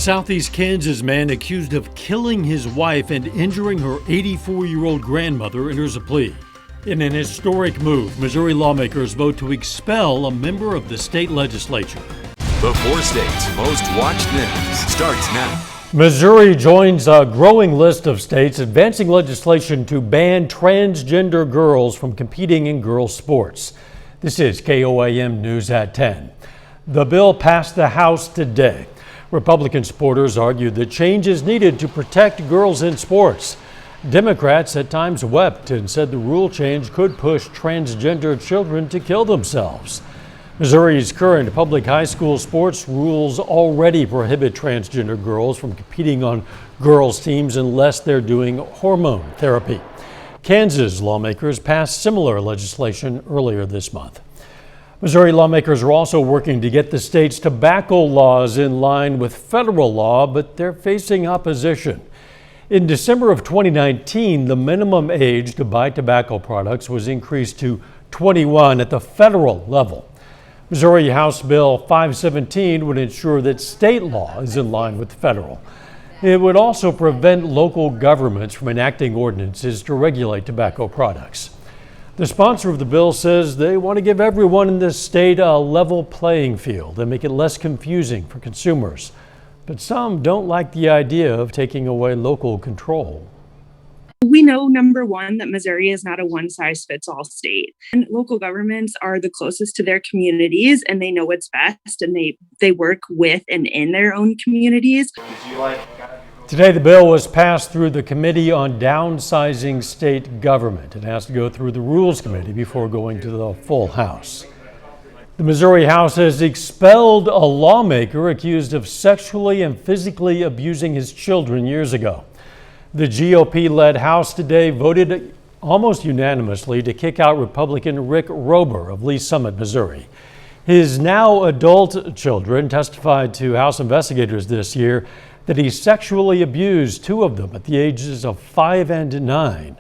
Southeast Kansas man accused of killing his wife and injuring her 84-year-old grandmother enters a plea. In an historic move, Missouri lawmakers vote to expel a member of the state legislature. The 4 states' most watched news starts now. Missouri joins a growing list of states advancing legislation to ban transgender girls from competing in girls' sports. This is KOAM News at 10. The bill passed the House today. Republican supporters argued that change is needed to protect girls in sports. Democrats at times wept and said the rule change could push transgender children to kill themselves. Missouri's current public high school sports rules already prohibit transgender girls from competing on girls' teams unless they're doing hormone therapy. Kansas lawmakers passed similar legislation earlier this month. Missouri lawmakers are also working to get the state's tobacco laws in line with federal law, but they're facing opposition. In December of 2019, the minimum age to buy tobacco products was increased to 21 at the federal level. Missouri House Bill 517 would ensure that state law is in line with federal. It would also prevent local governments from enacting ordinances to regulate tobacco products. The sponsor of the bill says they want to give everyone in the state a level playing field and make it less confusing for consumers. But some don't like the idea of taking away local control. We know, number one, that Missouri is not a one-size-fits-all state. And local governments are the closest to their communities, and they know what's best, and they work with and in their own communities. Today, the bill was passed through the Committee on Downsizing State Government. It has to go through the Rules Committee before going to the full House. The Missouri House has expelled a lawmaker accused of sexually and physically abusing his children years ago. The GOP-led House today voted almost unanimously to kick out Republican Rick Rober of Lee Summit, Missouri. His now adult children testified to House investigators this year that he sexually abused 2 of them at the ages of 5 and 9.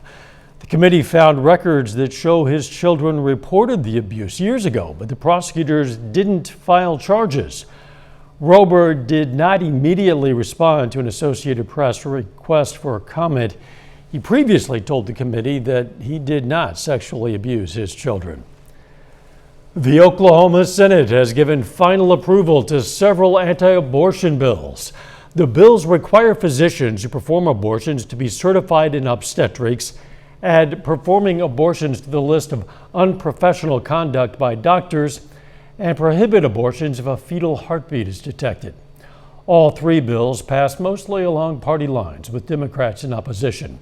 The committee found records that show his children reported the abuse years ago, but the prosecutors didn't file charges. Rober did not immediately respond to an Associated Press request for comment. He previously told the committee that he did not sexually abuse his children. The Oklahoma Senate has given final approval to several anti-abortion bills. The bills require physicians who perform abortions to be certified in obstetrics, add performing abortions to the list of unprofessional conduct by doctors, and prohibit abortions if a fetal heartbeat is detected. All 3 bills passed mostly along party lines, with Democrats in opposition.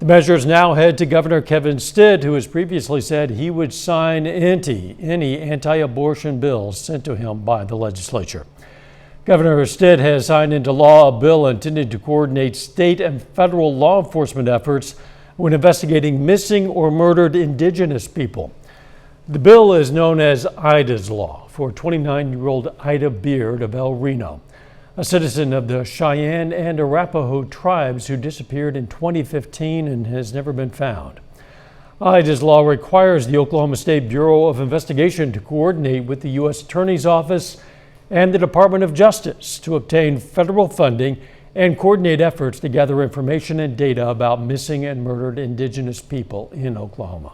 The measures now head to Governor Kevin Stitt, who has previously said he would sign any anti-abortion bills sent to him by the legislature. Governor Stitt has signed into law a bill intended to coordinate state and federal law enforcement efforts when investigating missing or murdered indigenous people. The bill is known as Ida's Law for 29-year-old Ida Beard of El Reno, a citizen of the Cheyenne and Arapaho tribes who disappeared in 2015 and has never been found. Ida's Law requires the Oklahoma State Bureau of Investigation to coordinate with the U.S. Attorney's Office and the Department of Justice to obtain federal funding and coordinate efforts to gather information and data about missing and murdered indigenous people in Oklahoma.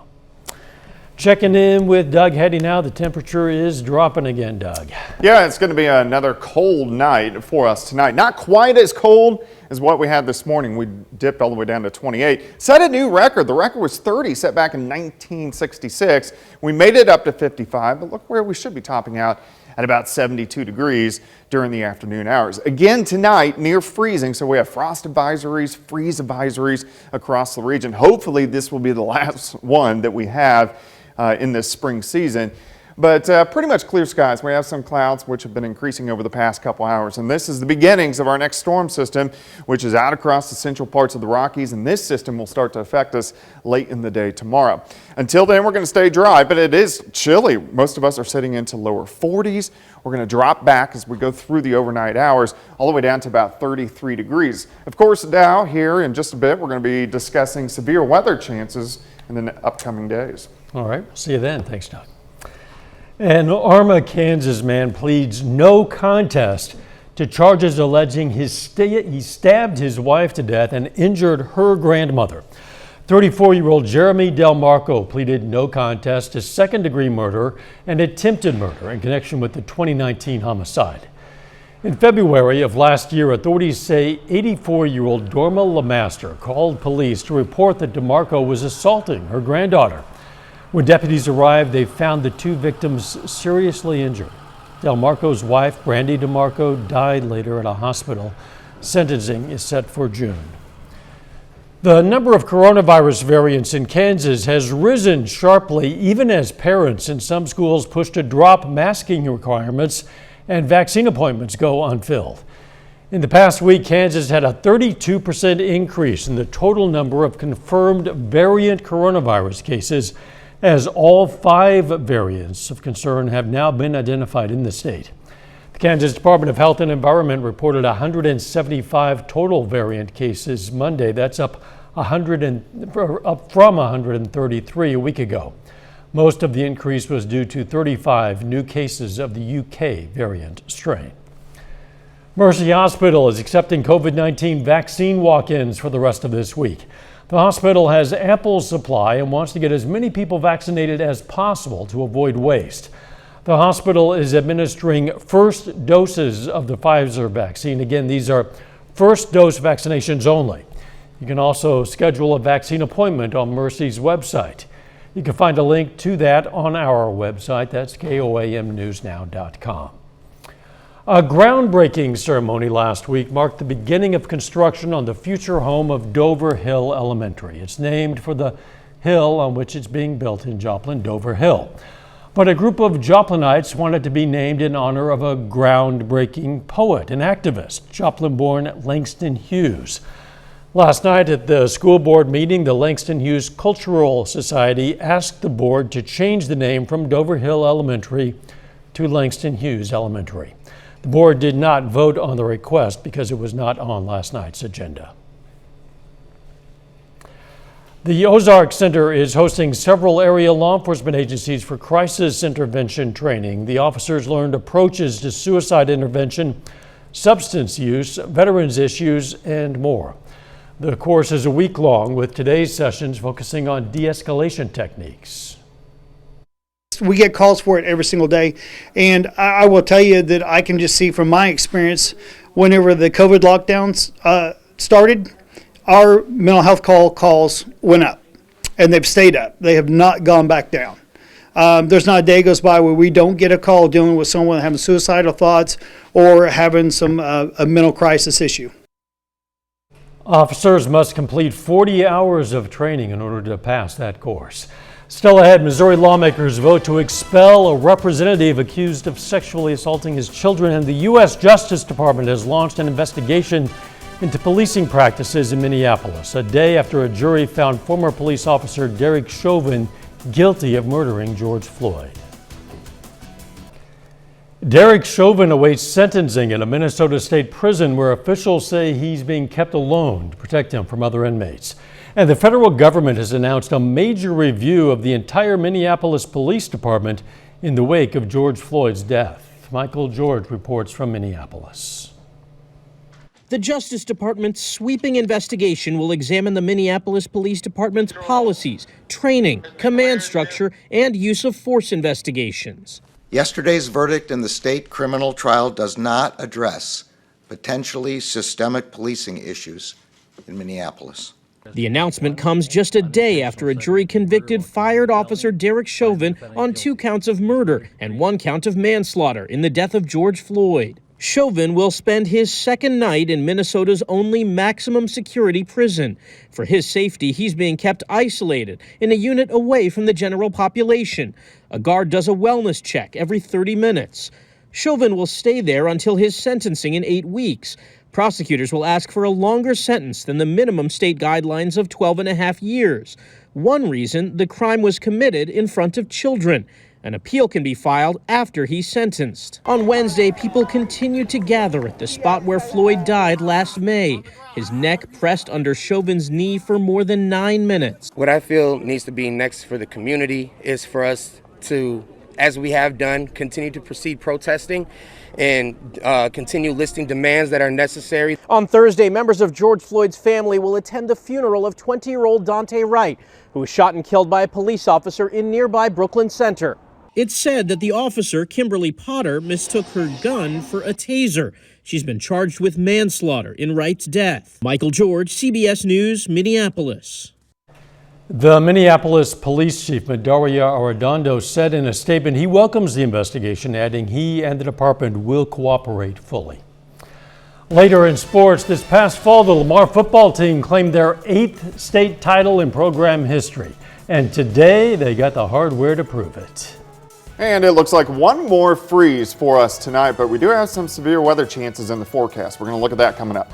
Checking in with Doug Heddy now. The temperature is dropping again, Doug. Yeah, it's going to be another cold night for us tonight. Not quite as cold as what we had this morning. We dipped all the way down to 28. Set a new record. The record was 30, set back in 1966. We made it up to 55, but look where we should be topping out at about 72 degrees during the afternoon hours. Again tonight, near freezing, so we have frost advisories, freeze advisories across the region. Hopefully this will be the last one that we have in this spring season. But pretty much clear skies. We have some clouds which have been increasing over the past couple hours, and this is the beginnings of our next storm system, which is out across the central parts of the Rockies, and this system will start to affect us late in the day tomorrow. Until then, we're going to stay dry, but it is chilly. Most of us are sitting into lower 40s. We're going to drop back as we go through the overnight hours, all the way down to about 33 degrees. Of course, now here in just a bit, we're going to be discussing severe weather chances in the upcoming days. All right, see you then. Thanks, Doug. An Arma, Kansas man pleads no contest to charges alleging he stabbed his wife to death and injured her grandmother. 34-year-old Jeremy Del Marco pleaded no contest to second-degree murder and attempted murder in connection with the 2019 homicide. In February of last year, authorities say 84-year-old Dorma LeMaster called police to report that DeMarco was assaulting her granddaughter. When deputies arrived, they found the two victims seriously injured. Del Marco's wife, Brandy DeMarco, died later at a hospital. Sentencing is set for June. The number of coronavirus variants in Kansas has risen sharply, even as parents in some schools push to drop masking requirements and vaccine appointments go unfilled. In the past week, Kansas had a 32% increase in the total number of confirmed variant coronavirus cases, as all 5 variants of concern have now been identified in the state. The Kansas Department of Health and Environment reported 175 total variant cases Monday. That's up from 133 a week ago. Most of the increase was due to 35 new cases of the UK variant strain. Mercy Hospital is accepting COVID-19 vaccine walk-ins for the rest of this week. The hospital has ample supply and wants to get as many people vaccinated as possible to avoid waste. The hospital is administering first doses of the Pfizer vaccine. Again, these are first dose vaccinations only. You can also schedule a vaccine appointment on Mercy's website. You can find a link to that on our website. That's KOAMnewsnow.com. A groundbreaking ceremony last week marked the beginning of construction on the future home of Dover Hill Elementary. It's named for the hill on which it's being built in Joplin, Dover Hill. But a group of Joplinites wanted to be named in honor of a groundbreaking poet and activist, Joplin-born Langston Hughes. Last night at the school board meeting, the Langston Hughes Cultural Society asked the board to change the name from Dover Hill Elementary to Langston Hughes Elementary. The board did not vote on the request because it was not on last night's agenda. The Ozark Center is hosting several area law enforcement agencies for crisis intervention training. The officers learned approaches to suicide intervention, substance use, veterans issues, and more. The course is a week long, with today's sessions focusing on de-escalation techniques. We get calls for it every single day, and I will tell you that I can just see from my experience, whenever the COVID lockdowns started, our mental health calls went up, and they've stayed up. They have not gone back down. There's not a day goes by where we don't get a call dealing with someone having suicidal thoughts or having some a mental crisis issue. Officers must complete 40 hours of training in order to pass that course. Still ahead, Missouri lawmakers vote to expel a representative accused of sexually assaulting his children, and the U.S. Justice Department has launched an investigation into policing practices in Minneapolis, a day after a jury found former police officer Derek Chauvin guilty of murdering George Floyd. Derek Chauvin awaits sentencing in a Minnesota state prison where officials say he's being kept alone to protect him from other inmates. And the federal government has announced a major review of the entire Minneapolis Police Department in the wake of George Floyd's death. Michael George reports from Minneapolis. The Justice Department's sweeping investigation will examine the Minneapolis Police Department's policies, training, command structure, and use of force investigations. Yesterday's verdict in the state criminal trial does not address potentially systemic policing issues in Minneapolis. The announcement comes just a day after a jury convicted fired officer Derek Chauvin on 2 counts of murder and 1 count of manslaughter in the death of George Floyd. Chauvin will spend his second night in Minnesota's only maximum security prison. For his safety, he's being kept isolated in a unit away from the general population. A guard does a wellness check every 30 minutes. Chauvin will stay there until his sentencing in 8 weeks. Prosecutors will ask for a longer sentence than the minimum state guidelines of 12.5 years. One reason, the crime was committed in front of children. An appeal can be filed after he's sentenced. On Wednesday, people continued to gather at the spot where Floyd died last May, his neck pressed under Chauvin's knee for more than 9 minutes. What I feel needs to be next for the community is for us to as we have done, continue to proceed protesting and continue listing demands that are necessary. On Thursday, members of George Floyd's family will attend the funeral of 20-year-old Dante Wright, who was shot and killed by a police officer in nearby Brooklyn Center. It's said that the officer, Kimberly Potter, mistook her gun for a taser. She's been charged with manslaughter in Wright's death. Michael George, CBS News, Minneapolis. The Minneapolis Police Chief, Daria Arredondo, said in a statement he welcomes the investigation, adding he and the department will cooperate fully. Later in sports, this past fall, the Lamar football team claimed their 8th state title in program history. And today, they got the hardware to prove it. And it looks like one more freeze for us tonight, but we do have some severe weather chances in the forecast. We're going to look at that coming up.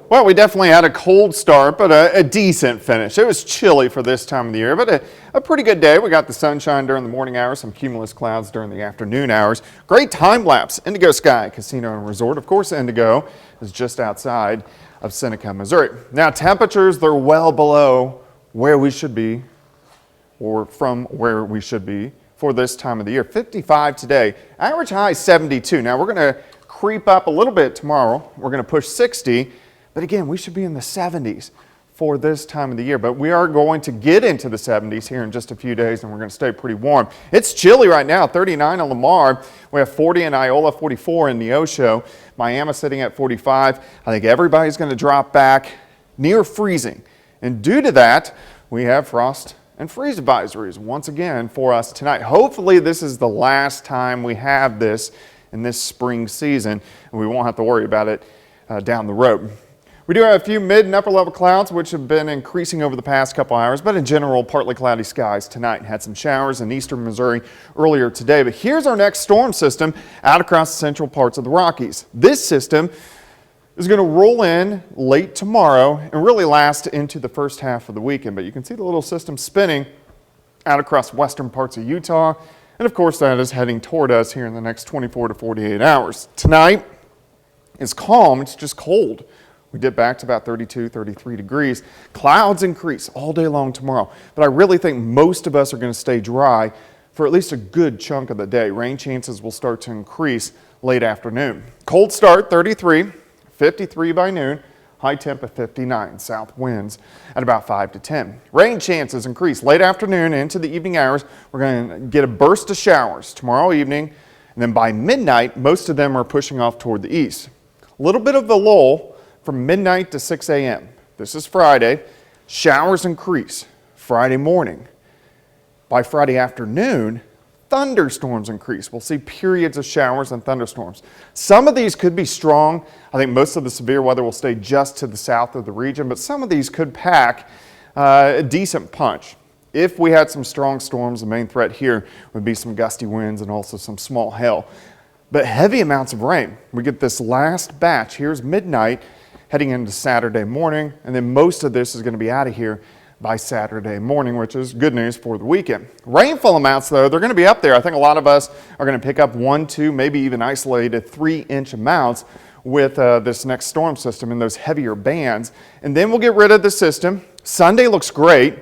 Well, we definitely had a cold start, but a decent finish. It was chilly for this time of the year, but a pretty good day. We got the sunshine during the morning hours, some cumulus clouds during the afternoon hours. Great time lapse. Indigo Sky Casino and Resort. Of course, Indigo is just outside of Seneca, Missouri. Now, temperatures, they're well below where we should be, or from where we should be for this time of the year. 55 today, average high 72. Now, we're going to creep up a little bit tomorrow. We're going to push 60. But again, we should be in the 70s for this time of the year. But we are going to get into the 70s here in just a few days, and we're going to stay pretty warm. It's chilly right now, 39 in Lamar. We have 40 in Iola, 44 in Neosho. Miami sitting at 45. I think everybody's going to drop back near freezing. And due to that, we have frost and freeze advisories once again for us tonight. Hopefully this is the last time we have this in this spring season, and we won't have to worry about it down the road. We do have a few mid and upper level clouds which have been increasing over the past couple hours, but in general, partly cloudy skies tonight. Had some showers in eastern Missouri earlier today, but here's our next storm system out across the central parts of the Rockies. This system is going to roll in late tomorrow and really last into the first half of the weekend, but you can see the little system spinning out across western parts of Utah, and of course that is heading toward us here in the next 24 to 48 hours. Tonight is calm, it's just cold. We dip back to about 32, 33 degrees. Clouds increase all day long tomorrow, but I really think most of us are going to stay dry for at least a good chunk of the day. Rain chances will start to increase late afternoon. Cold start, 33, 53 by noon, high temp of 59, south winds at about 5 to 10. Rain chances increase late afternoon into the evening hours. We're going to get a burst of showers tomorrow evening, and then by midnight, most of them are pushing off toward the east. A little bit of a lull from midnight to 6 a.m. This is Friday. Showers increase Friday morning. By Friday afternoon, thunderstorms increase. We'll see periods of showers and thunderstorms. Some of these could be strong. I think most of the severe weather will stay just to the south of the region, but some of these could pack a decent punch. If we had some strong storms, the main threat here would be some gusty winds and also some small hail. But heavy amounts of rain. We get this last batch. Here's midnight, heading into Saturday morning, and then most of this is going to be out of here by Saturday morning, which is good news for the weekend. Rainfall amounts, though, they're going to be up there. I think a lot of us are going to pick up 1, 2, maybe even isolated 3-inch amounts with this next storm system in those heavier bands. And then we'll get rid of the system. Sunday looks great,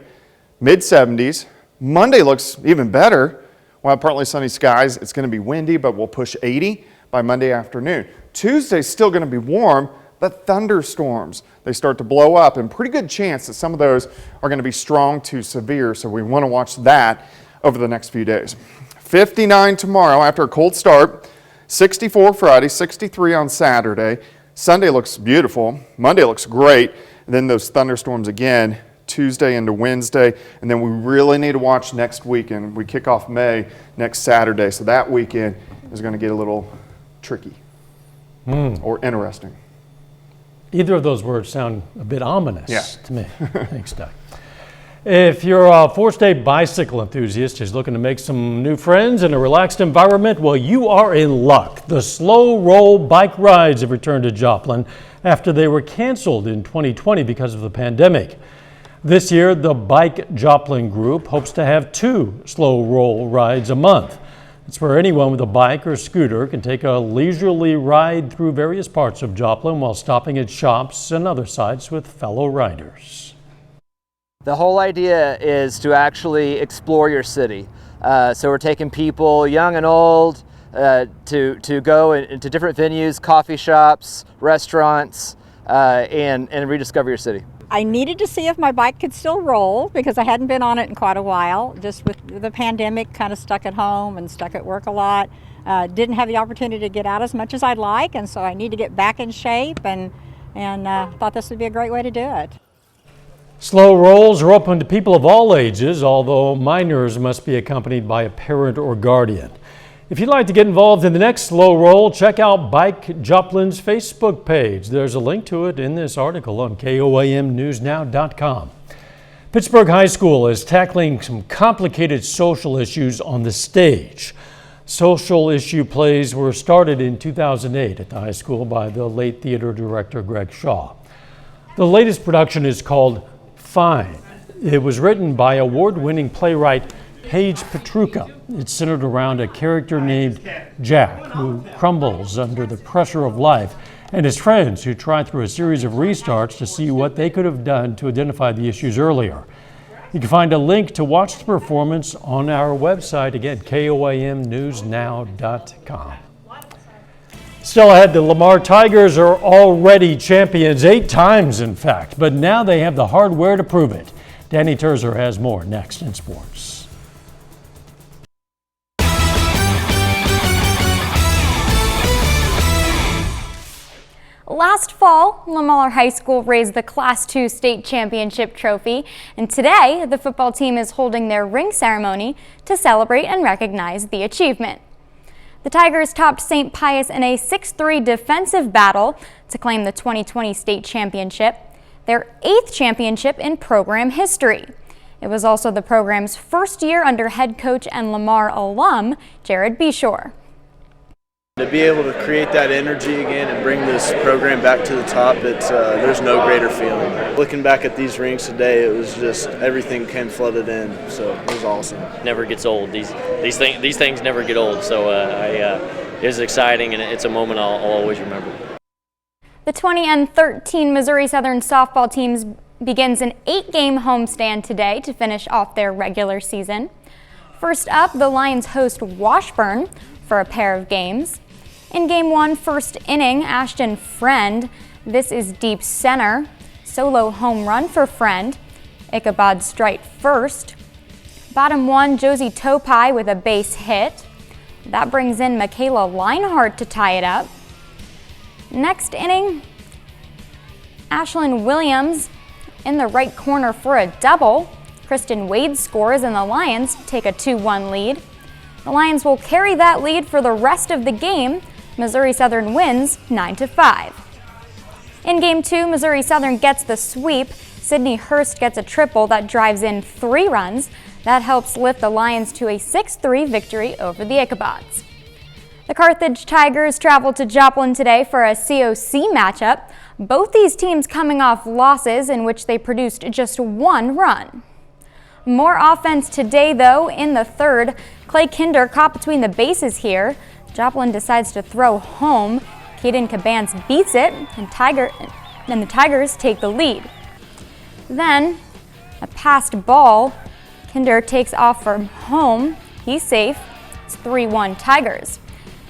mid-70s. Monday looks even better. We'll have partly sunny skies. It's going to be windy, but we'll push 80 by Monday afternoon. Tuesday's still going to be warm, but thunderstorms, they start to blow up, and pretty good chance that some of those are going to be strong to severe, so we want to watch that over the next few days. 59 tomorrow after a cold start, 64 Friday, 63 on Saturday. Sunday looks beautiful, Monday looks great, and then those thunderstorms again Tuesday into Wednesday, and then we really need to watch next weekend. We kick off May next Saturday, so that weekend is going to get a little tricky or interesting. Either of those words sound a bit ominous to me. Thanks, Doug. If you're a four-state bicycle enthusiast who's looking to make some new friends in a relaxed environment, well, you are in luck. The slow roll bike rides have returned to Joplin after they were canceled in 2020 because of the pandemic. This year, the Bike Joplin group hopes to have 2 slow roll rides a month. It's where anyone with a bike or scooter can take a leisurely ride through various parts of Joplin while stopping at shops and other sites with fellow riders. The whole idea is to actually explore your city. So we're taking people, young and old, to go into different venues, coffee shops, restaurants, and rediscover your city. I needed to see if my bike could still roll because I hadn't been on it in quite a while. Just with the pandemic, kind of stuck at home and stuck at work a lot. Didn't have the opportunity to get out as much as I'd like, and so I need to get back in shape and thought this would be a great way to do it. Slow rolls are open to people of all ages, although minors must be accompanied by a parent or guardian. If you'd like to get involved in the next slow roll, check out Bike Joplin's Facebook page. There's a link to it in this article on KOAMnewsnow.com. Pittsburgh High School is tackling some complicated social issues on the stage. Social issue plays were started in 2008 at the high school by the late theater director Greg Shaw. The latest production is called Fine. It was written by award-winning playwright Paige Petruka. It's centered around a character named Jack, who crumbles under the pressure of life, and his friends who try through a series of restarts to see what they could have done to identify the issues earlier. You can find a link to watch the performance on our website, again, KOAMnewsnow.com. Still ahead, the Lamar Tigers are already champions 8 times, in fact, but now they have the hardware to prove it. Danny Terzer has more next in sports. Last fall, Lamar High School raised the Class II state championship trophy, and today the football team is holding their ring ceremony to celebrate and recognize the achievement. The Tigers topped St. Pius in a 6-3 defensive battle to claim the 2020 state championship, their 8th championship in program history. It was also the program's first year under head coach and Lamar alum, Jared Beshore. To be able to create that energy again and bring this program back to the top, there's no greater feeling. Looking back at these rings today, it was just everything came flooded in, so it was awesome. Never gets old. These things never get old, so it was exciting, and it's a moment I'll always remember. The 2013 Missouri Southern softball teams begins an 8-game homestand today to finish off their regular season. First up, the Lions host Washburn for a pair of games. In Game 1, first inning, Ashton Friend. This is deep center. Solo home run for Friend. Ichabod strike first. Bottom 1, Josie Topai with a base hit. That brings in Michaela Leinhart to tie it up. Next inning, Ashlyn Williams in the right corner for a double. Kristen Wade scores and the Lions take a 2-1 lead. The Lions will carry that lead for the rest of the game. Missouri Southern wins 9-5. In Game 2, Missouri Southern gets the sweep. Sydney Hurst gets a triple that drives in 3 runs. That helps lift the Lions to a 6-3 victory over the Ichabods. The Carthage Tigers travel to Joplin today for a COC matchup. Both these teams coming off losses in which they produced just 1 run. More offense today, though. In the third, Clay Kinder caught between the bases here. Joplin decides to throw home. Caden Cabans beats it, and the Tigers take the lead. Then, a passed ball. Kinder takes off from home. He's safe. It's 3-1 Tigers.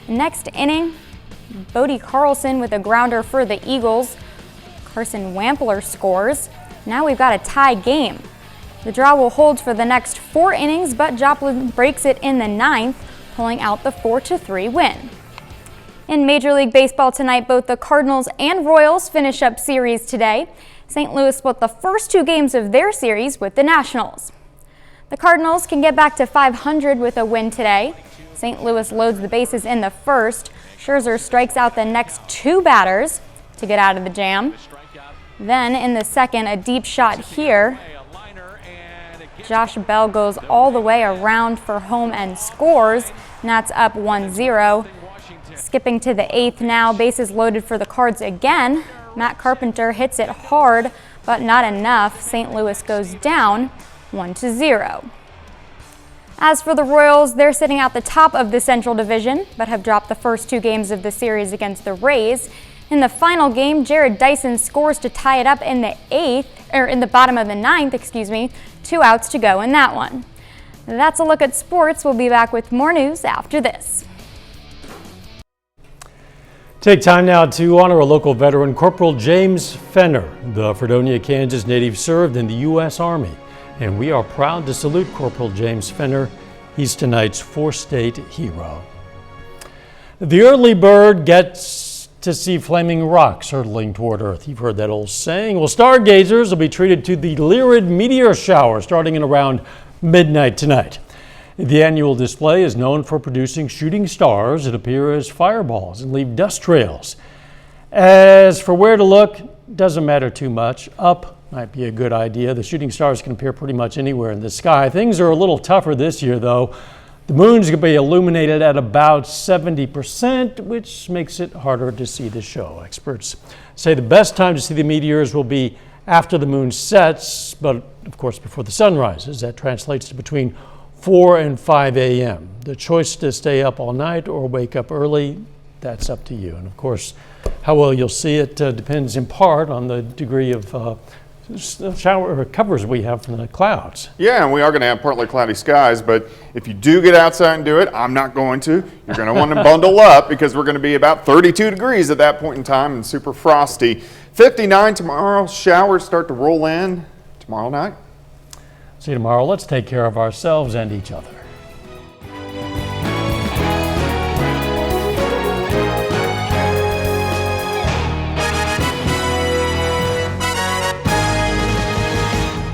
Next inning, Bodie Carlson with a grounder for the Eagles. Carson Wampler scores. Now we've got a tie game. The draw will hold for the next 4 innings, but Joplin breaks it in the 9th, pulling out the 4-3 win. In Major League Baseball tonight, both the Cardinals and Royals finish up series today. St. Louis split the first 2 games of their series with the Nationals. The Cardinals can get back to 500 with a win today. St. Louis loads the bases in the first. Scherzer strikes out the next 2 batters to get out of the jam. Then in the second, a deep shot here. Josh Bell goes all the way around for home and scores. Nats up 1-0. Skipping to the 8th now, bases loaded for the Cards again. Matt Carpenter hits it hard, but not enough. St. Louis goes down 1-0. As for the Royals, they're sitting at the top of the Central Division, but have dropped the first 2 games of the series against the Rays. In the final game, Jared Dyson scores to tie it up in the bottom of the 9th, 2 outs to go in that one. That's a look at sports. We'll be back with more news after this. Take time now to honor a local veteran, Corporal James Fenner. The Fredonia, Kansas native served in the U.S. Army, and we are proud to salute Corporal James Fenner. He's tonight's 4-state hero. The early bird gets to see flaming rocks hurtling toward Earth. You've heard that old saying. Well, stargazers will be treated to the Lyrid meteor shower starting in around midnight tonight. The annual display is known for producing shooting stars that appear as fireballs and leave dust trails. As for where to look, doesn't matter too much. Up might be a good idea. The shooting stars can appear pretty much anywhere in the sky. Things are a little tougher this year, though. The moon's going to be illuminated at about 70%, which makes it harder to see the show. Experts say the best time to see the meteors will be after the moon sets, but of course before the sun rises. That translates to between 4 and 5 a.m. The choice to stay up all night or wake up early, that's up to you. And of course, how well you'll see it depends in part on the degree of shower covers we have from the clouds. Yeah, and we are going to have partly cloudy skies, but if you do get outside and do it, I'm not going to. You're going to want to bundle up because we're going to be about 32 degrees at that point in time and super frosty. 59 tomorrow. Showers start to roll in tomorrow night. See you tomorrow. Let's take care of ourselves and each other.